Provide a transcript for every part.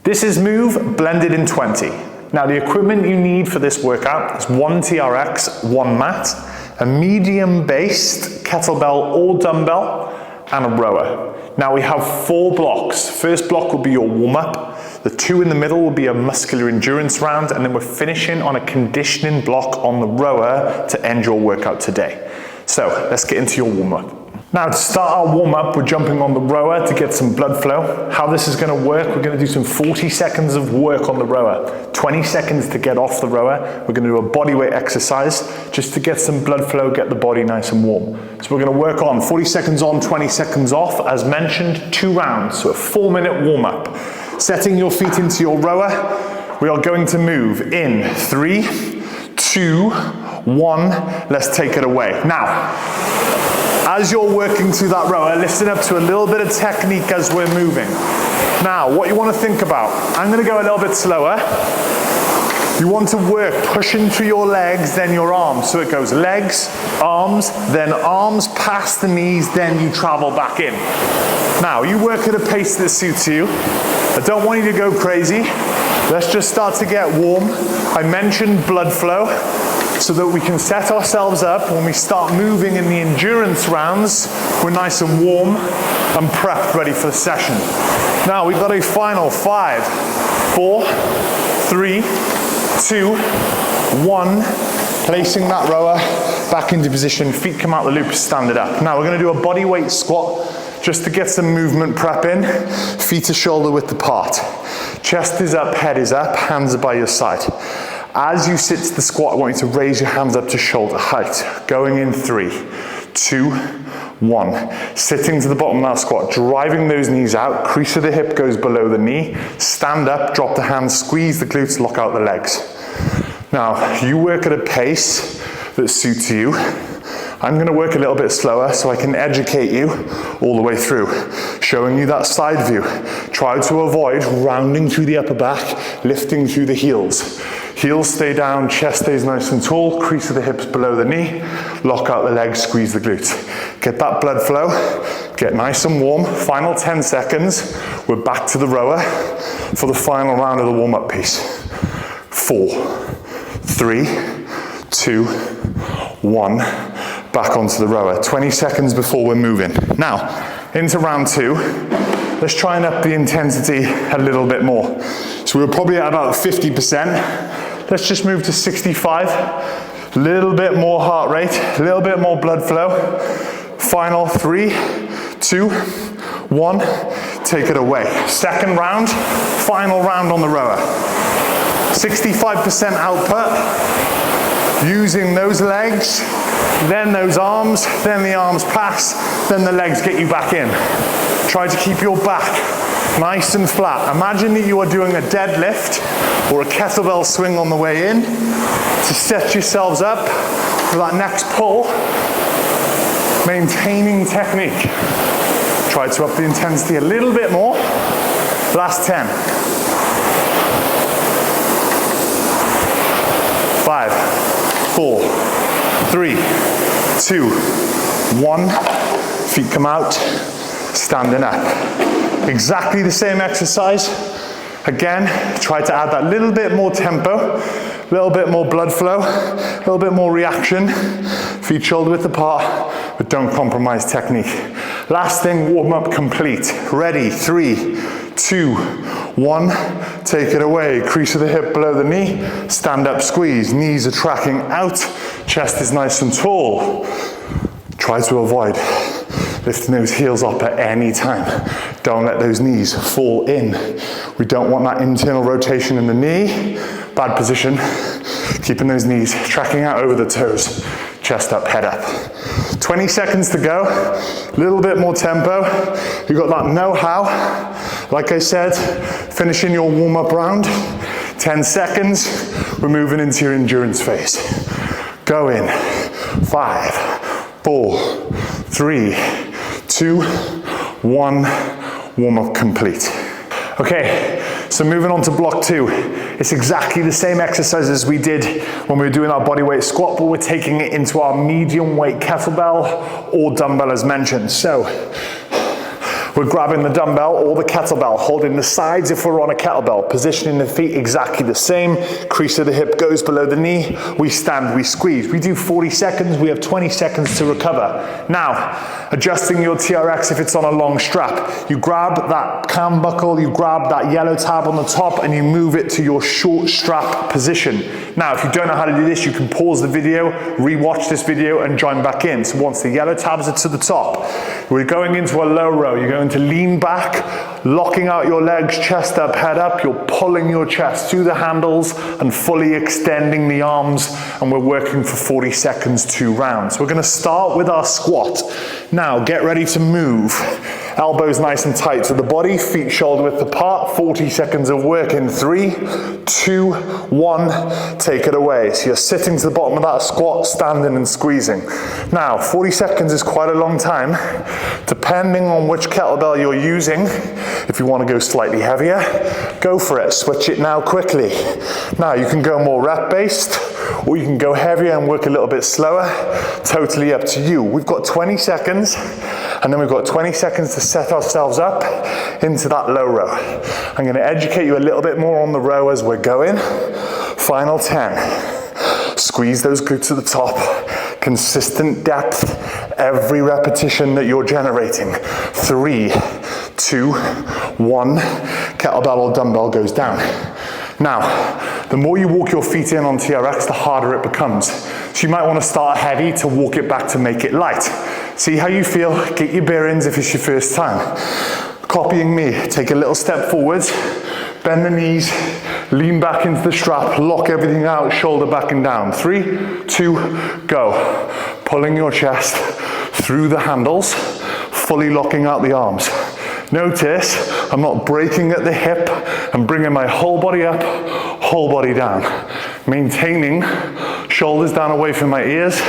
This is Move blended in 20. Now the equipment you need for this workout is one TRX, one mat, a medium-based kettlebell or dumbbell, and a rower. Now we have 4 blocks. First block will be your warm-up. The 2 in the middle will be a muscular endurance round, and then we're finishing on a conditioning block on the rower to end your workout today. So let's get into your warm-up. Now to start our warm-up, we're jumping on the rower to get some blood flow. How this is going to work, we're going to do some 40 seconds of work on the rower, 20 seconds to get off the rower. We're going to do a bodyweight exercise just to get some blood flow, get the body nice and warm. So we're going to work on 40 seconds on, 20 seconds off, as mentioned, 2 rounds, so a 4-minute warm-up. Setting your feet into your rower, we are going to move in 3, 2, 1, let's take it away. Now, as you're working through that rower, listen up to a little bit of technique as we're moving. Now, what you want to think about, I'm going to go a little bit slower. You want to work pushing through your legs, then your arms. So it goes legs, arms, then arms past the knees, then you travel back in. Now, you work at a pace that suits you. I don't want you to go crazy. Let's just start to get warm. I mentioned blood flow, so that we can set ourselves up when we start moving in the endurance rounds, we're nice and warm and prepped, ready for the session. Now we've got a final 5, 4, 3, 2, 1, placing that rower back into position, feet come out the loop, stand it up. Now we're going to do a body weight squat just to get some movement prep in, feet are shoulder width apart. Chest is up, head is up, hands are by your side. As you sit to the squat, I want you to raise your hands up to shoulder height. Going in 3, 2, 1. Sitting to the bottom of that squat, driving those knees out, crease of the hip goes below the knee, stand up, drop the hands, squeeze the glutes, lock out the legs. Now, you work at a pace that suits you. I'm going to work a little bit slower so I can educate you all the way through, showing you that side view. Try to avoid rounding through the upper back, lifting through the heels. Heels stay down, chest stays nice and tall, crease of the hips below the knee, lock out the legs, squeeze the glutes. Get that blood flow, get nice and warm. Final 10 seconds, we're back to the rower for the final round of the warm-up piece. 4, 3, 2, 1, back onto the rower. 20 seconds before we're moving. Now, into round 2, let's try and up the intensity a little bit more. So we're probably at about 50%. Let's just move to 65. A little bit more heart rate, a little bit more blood flow. Final 3, 2, 1, take it away. Second round, final round on the rower. 65% output, using those legs, then those arms, then the arms pass, then the legs get you back in. Try to keep your back nice and flat. Imagine that you are doing a deadlift or a kettlebell swing on the way in to set yourselves up for that next pull. Maintaining technique. Try to up the intensity a little bit more. Last 10. 5, 4, 3, 2, 1. Feet come out, standing up. Exactly the same exercise. Again, try to add that little bit more tempo, a little bit more blood flow, a little bit more reaction. Feet shoulder width apart, but don't compromise technique. Last thing, warm up complete. Ready, 3, 2, 1. Take it away. Crease of the hip below the knee. Stand up, squeeze. Knees are tracking out. Chest is nice and tall. Try to avoid lifting those heels up at any time. Don't let those knees fall in. We don't want that internal rotation in the knee. Bad position. Keeping those knees tracking out over the toes. Chest up, head up. 20 seconds to go. A little bit more tempo. You've got that know-how. Like I said, finishing your warm-up round. 10 seconds. We're moving into your endurance phase. Go in. 5, 4, 3, 2, 1. Warm-up complete. Okay, so moving on to block 2. It's exactly the same exercise as we did when we were doing our bodyweight squat, but we're taking it into our medium weight kettlebell or dumbbell as mentioned. So We're grabbing the dumbbell or the kettlebell, holding the sides if we're on a kettlebell, positioning the feet exactly the same. Crease of the hip goes below the knee. We stand, we squeeze. We do 40 seconds, we have 20 seconds to recover. Now, adjusting your TRX if it's on a long strap. You grab that cam buckle, you grab that yellow tab on the top, and you move it to your short strap position. Now, if you don't know how to do this, you can pause the video, re-watch this video, and join back in. So once the yellow tabs are to the top, we're going into a low row. You're going to lean back, locking out your legs, chest up, head up. You're pulling your chest through the handles and fully extending the arms, and we're working for 40 seconds, 2 rounds. We're going to start with our squat. Now, get ready to move. Elbows nice and tight to the body, feet shoulder width apart. 40 seconds of work in 3, 2, 1. Take it away. So you're sitting to the bottom of that squat, standing and squeezing. Now, 40 seconds is quite a long time. Depending on which kettlebell you're using, if you want to go slightly heavier, go for it. Switch it now quickly. Now, you can go more rep-based, or you can go heavier and work a little bit slower. Totally up to you. We've got 20 seconds, and then we've got 20 seconds to set ourselves up into that low row. I'm going to educate you a little bit more on the row as we're going. Final 10. Squeeze those glutes to the top. Consistent depth every repetition that you're generating. 3, 2, 1. Kettlebell or dumbbell goes down. Now, the more you walk your feet in on TRX, the harder it becomes. So you might want to start heavy to walk it back to make it light. See how you feel, get your bearings if it's your first time. Copying me, take a little step forwards, bend the knees, lean back into the strap, lock everything out, shoulder back and down. 3, 2, go. Pulling your chest through the handles, fully locking out the arms. Notice, I'm not breaking at the hip, I'm bringing my whole body up, whole body down. Maintaining shoulders down away from my ears,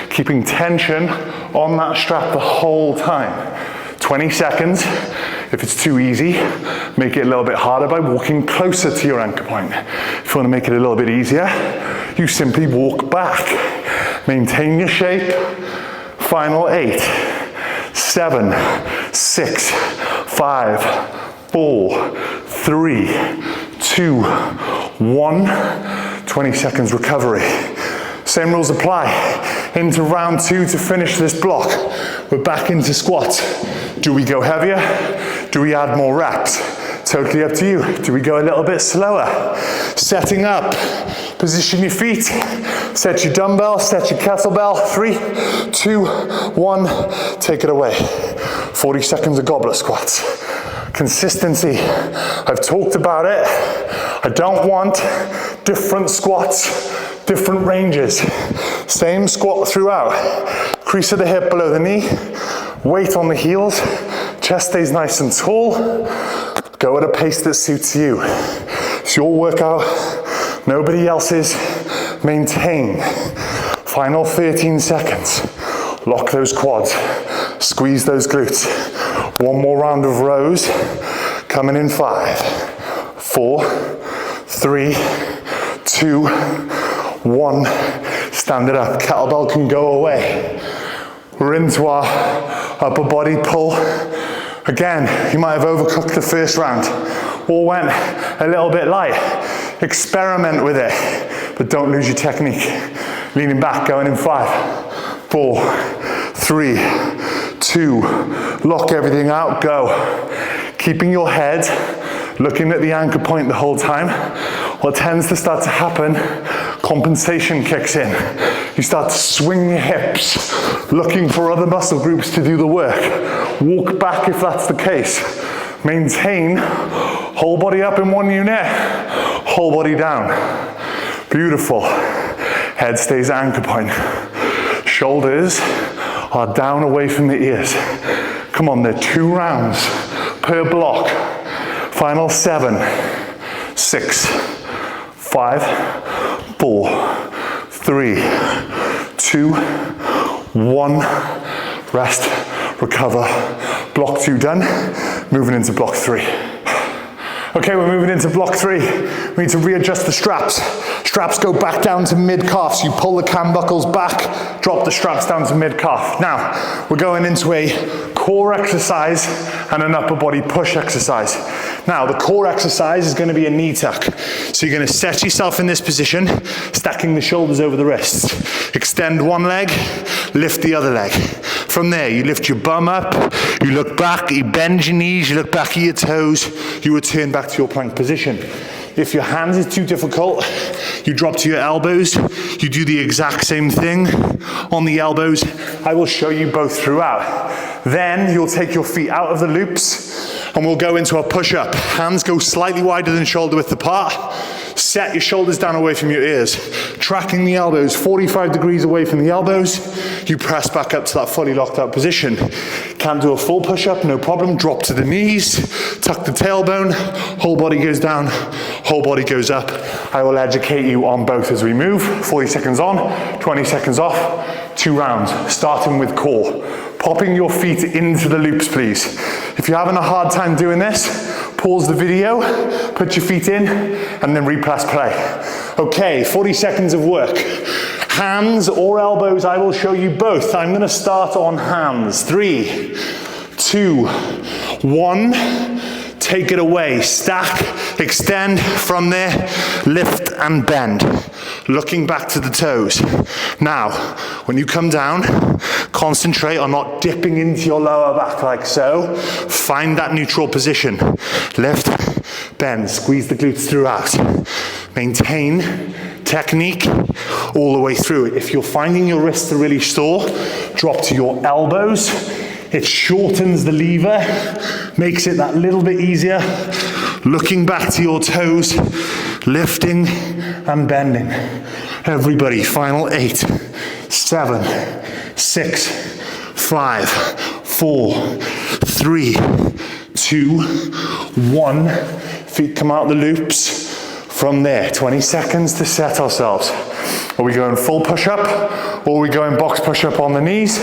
keeping tension on that strap the whole time. 20 seconds. If it's too easy, make it a little bit harder by walking closer to your anchor point. If you want to make it a little bit easier, you simply walk back. Maintain your shape. Final 8, 7, 6, 5, 4, 3, 2, 1. 20 seconds recovery. Same rules apply. Into round 2 to finish this block. We're back into squats. Do we go heavier? Do we add more reps? Totally up to you. Do we go a little bit slower? Setting up. Position your feet. Set your dumbbell, set your kettlebell. 3, 2, 1. Take it away. 40 seconds of goblet squats. Consistency. I've talked about it. I don't want different squats, different ranges. Same squat throughout. Crease of the hip below the knee. Weight on the heels. Chest stays nice and tall. Go at a pace that suits you. It's your workout, nobody else's. Maintain. Final 13 seconds. Lock those quads. Squeeze those glutes. One more round of rows. Coming in 5, 4, 3, 2, 1. Stand it up. Kettlebell can go away. We're into our upper body pull. Again, you might have overcooked the first round or went a little bit light. Experiment with it, but don't lose your technique. Leaning back, going in 5, 4, 3, 2, lock everything out, go. Keeping your head looking at the anchor point the whole time. What tends to start to happen, compensation kicks in. You start to swing your hips, looking for other muscle groups to do the work. Walk back if that's the case. Maintain, whole body up in one unit, whole body down. Beautiful. Head stays at anchor point. Shoulders are down away from the ears. Come on, they're 2 rounds per block. Final 7, 6, 5, 4, 3, 2, 1. Rest, recover. Block 2 done. Moving into block 3. Okay, we're moving into block 3. We need to readjust the straps. Straps go back down to mid-calf. So you pull the cam buckles back, drop the straps down to mid-calf. Now, we're going into a core exercise and an upper body push exercise. Now, the core exercise is going to be a knee tuck. So you're going to set yourself in this position, stacking the shoulders over the wrists. Extend one leg, lift the other leg. From there, you lift your bum up, you look back, you bend your knees, you look back at your toes, you return back to your plank position. If your hands is too difficult, you drop to your elbows, you do the exact same thing on the elbows. I will show you both throughout. Then you'll take your feet out of the loops and we'll go into a push-up. Hands go slightly wider than shoulder width apart. Set your shoulders down away from your ears. Tracking the elbows 45 degrees away from the elbows. You press back up to that fully locked out position. Can't do a full push-up, no problem. Drop to the knees, tuck the tailbone, whole body goes down, whole body goes up. I will educate you on both as we move. 40 seconds on, 20 seconds off, 2 rounds, starting with core. Popping your feet into the loops, please. If you're having a hard time doing this, pause the video, put your feet in, and then press play. Okay, 40 seconds of work. Hands or elbows, I will show you both. I'm gonna start on hands. 3, 2, 1. Take it away. Stack, extend from there, lift and bend. Looking back to the toes. Now, when you come down, concentrate on not dipping into your lower back like so. Find that neutral position. Lift, bend, squeeze the glutes throughout. Maintain technique all the way through. If you're finding your wrists are really sore, drop to your elbows. It shortens the lever, makes it that little bit easier. Looking back to your toes, lifting and bending. Everybody, final 8, 7, 6, 5, 4, 3, 2, 1. Feet come out the loops. From there, 20 seconds to set ourselves. Are we going full push-up or are we going box push-up on the knees?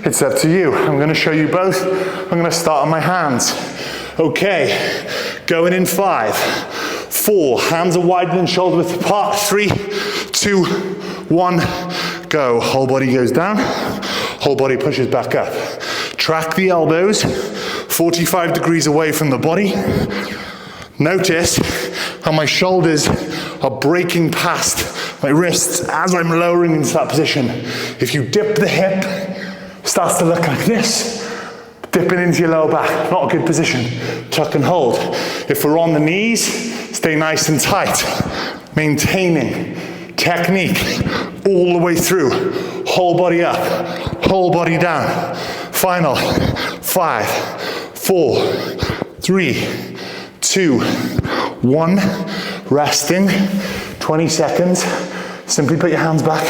It's up to you. I'm going to show you both. I'm going to start on my hands. Okay, going in 5, 4. Hands are wider than shoulder width apart. 3, 2, 1, go. Whole body goes down. Whole body pushes back up. Track the elbows 45 degrees away from the body. Notice how my shoulders are breaking past my wrists as I'm lowering into that position. If you dip the hip, it starts to look like this. Dipping into your lower back, not a good position. Tuck and hold. If we're on the knees, stay nice and tight. Maintaining technique all the way through. Whole body up, whole body down. Final 5, 4, 3, 2, 1. Resting. 20 seconds. Simply put your hands back.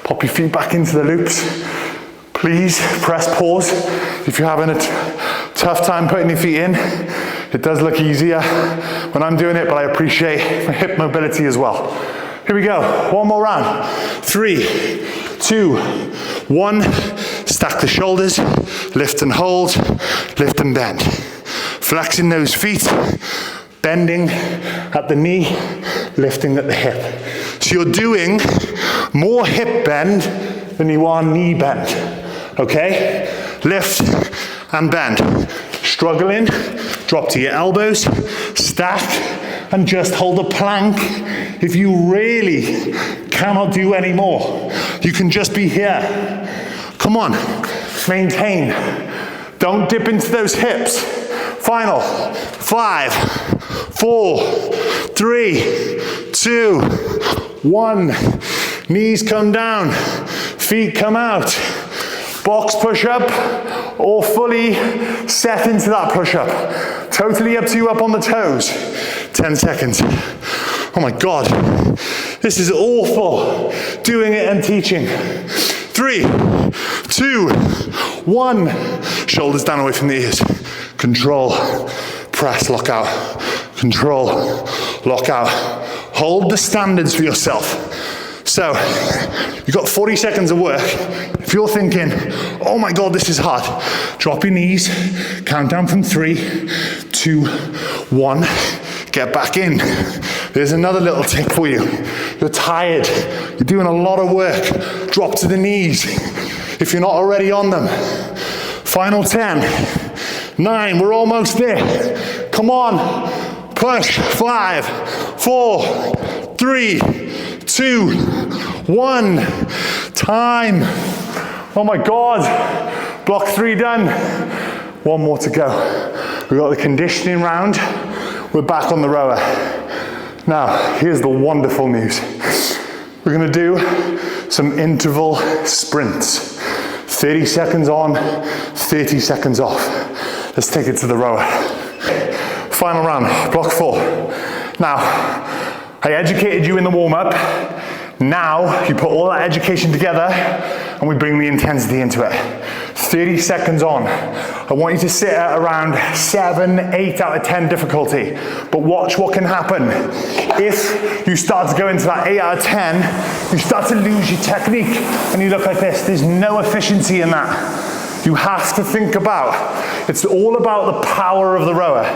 Pop your feet back into the loops. Please press pause if you're having a tough time putting your feet in. It does look easier when I'm doing it, but I appreciate my hip mobility as well. Here we go. One more round. 3, 2, 1. Stack the shoulders. Lift and hold. Lift and bend. Flexing those feet. Bending at the knee. Lifting at the hip. So you're doing more hip bend than you are knee bend. Okay? Lift and bend. Struggling, drop to your elbows, stack, and just hold a plank. If you really cannot do any more, you can just be here. Come on, maintain. Don't dip into those hips. Final 5, 4, 3, 2, 1. Knees come down, feet come out. Box push-up or fully set into that push-up. Totally up to you up on the toes. 10 seconds. Oh my God, this is awful. Doing it and teaching. 3, 2, 1. Shoulders down away from the ears. Control, press, lock out. Control, lock out. Hold the standards for yourself. So, you've got 40 seconds of work. If you're thinking, oh my God, this is hard, drop your knees, count down from 3, 2, 1, get back in. There's another little tip for you. You're tired, you're doing a lot of work, drop to the knees if you're not already on them. Final 10, 9, we're almost there. Come on, push, 5, 4, 3, 2, 1, time. Oh my God, block 3 done. 1 more to go. We've got the conditioning round. We're back on the rower. Now, here's the wonderful news. We're gonna do some interval sprints. 30 seconds on, 30 seconds off. Let's take it to the rower. Final round, block 4. Now, I educated you in the warm-up. Now, you put all that education together and we bring the intensity into it. 30 seconds on. I want you to sit at around 7, 8 out of 10 difficulty. But watch what can happen. If you start to go into that 8 out of 10, you start to lose your technique and you look like this. There's no efficiency in that. You have to think about, it's all about the power of the rower.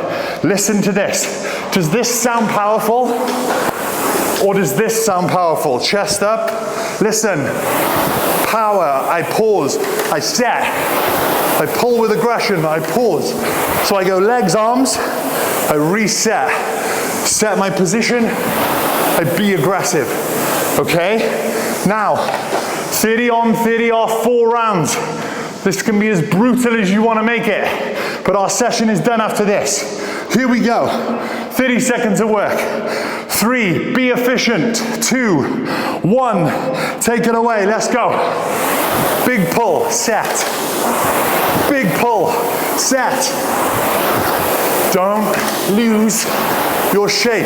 Listen to this. Does this sound powerful? Or does this sound powerful? Chest up, listen. Power, I pause, I set. I pull with aggression, I pause. So I go legs, arms, I reset. Set my position, I be aggressive. Okay? Now, 30 on, 30 off, 4 rounds. This can be as brutal as you want to make it. But our session is done after this. Here we go. 30 seconds of work. 3, be efficient. 2, 1, take it away. Let's go. Big pull, set. Big pull, set. Don't lose your shape.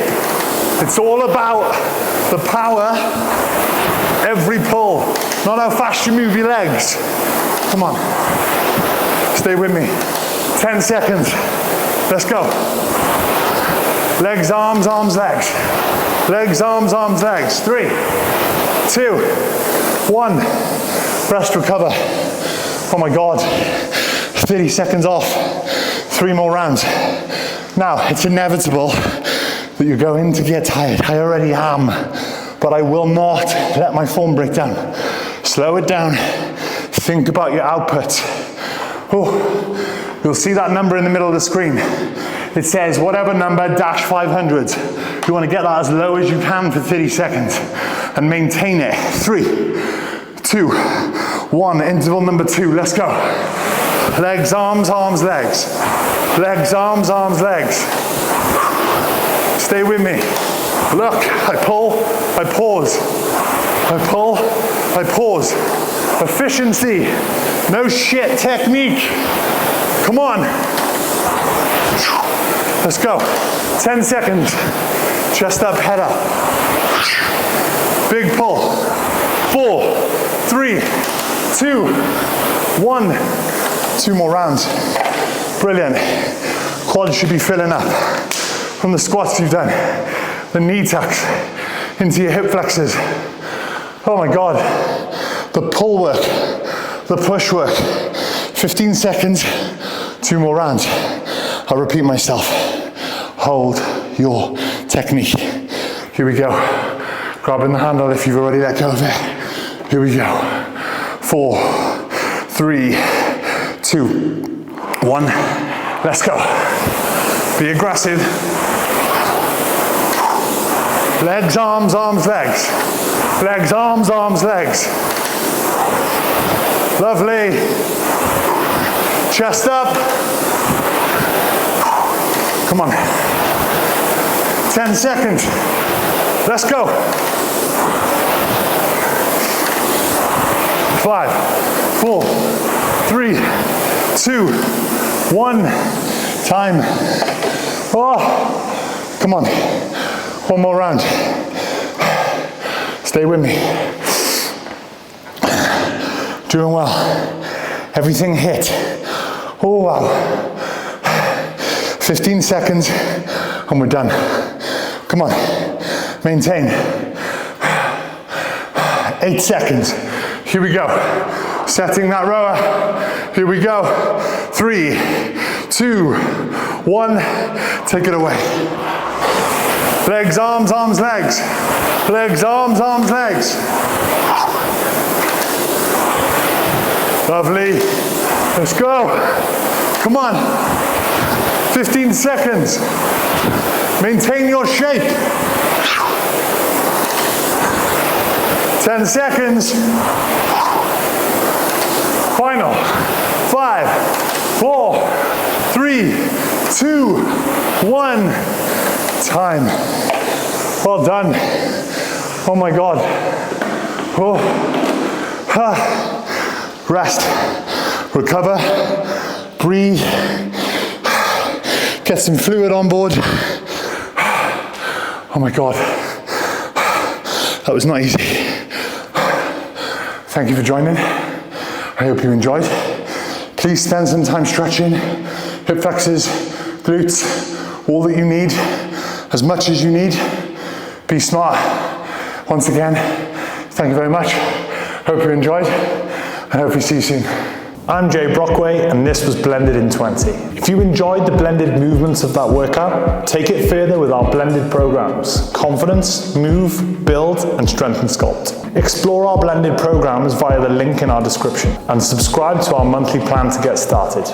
It's all about the power, every pull, not how fast you move your legs. Come on, stay with me. 10 seconds, let's go. Legs, arms, arms, legs. Legs, arms, arms, legs. 3, 2, 1. Rest, recover. Oh my God. 30 seconds off. 3 more rounds. Now, it's inevitable that you're going to get tired. I already am. But I will not let my form break down. Slow it down. Think about your output. Oh, you'll see that number in the middle of the screen. It says whatever number dash 500. You want to get that as low as you can for 30 seconds and maintain it. 3, 2, 1. Interval number 2. Let's go. Legs, arms, arms, legs. Legs, arms, arms, legs. Stay with me. Look, I pull, I pause. I pull, I pause. Efficiency. No shit technique. Come on. Let's go. 10 seconds. Chest up, head up. Big pull. 4, 3, 2, 1. 2 more rounds. Brilliant. Quads should be filling up from the squats you've done. The knee tucks into your hip flexors. Oh my God. The pull work, the push work. 15 seconds, 2 more rounds. I'll repeat myself. Hold your technique. Here we go. Grabbing the handle if you've already let go of it. Here we go. 4, 3, 2, 1. Let's go. Be aggressive. Legs, arms, arms, legs. Legs, arms, arms, legs. Lovely. Chest up. Come on. 10 seconds. Let's go. 5, 4, 3, 2, 1. Time. Oh, come on. 1 more round. Stay with me. Doing well. Everything hit. Oh, wow. 15 seconds and we're done. Come on. Maintain. 8 seconds. Here we go. Setting that rower. Here we go. 3, 2, 1. Take it away. Legs, arms, arms, legs. Legs, arms, arms, legs. Lovely. Let's go. Come on. 15 seconds. Maintain your shape. 10 seconds. Final. 5, 4, 3, 2, 1. Time. Well done. Oh my God. Oh. Rest. Recover. Breathe. Get some fluid on board. Oh my God. That was not easy. Thank you for joining. I hope you enjoyed. Please spend some time stretching, hip flexors, glutes, all that you need, as much as you need. Be smart. Once again, thank you very much. Hope you enjoyed, and hope we see you soon. I'm Jay Brockway, and this was Blended in 20. If you enjoyed the blended movements of that workout, take it further with our blended programs: Confidence, Move, Build, and Strength and Sculpt. Explore our blended programs via the link in our description, and subscribe to our monthly plan to get started.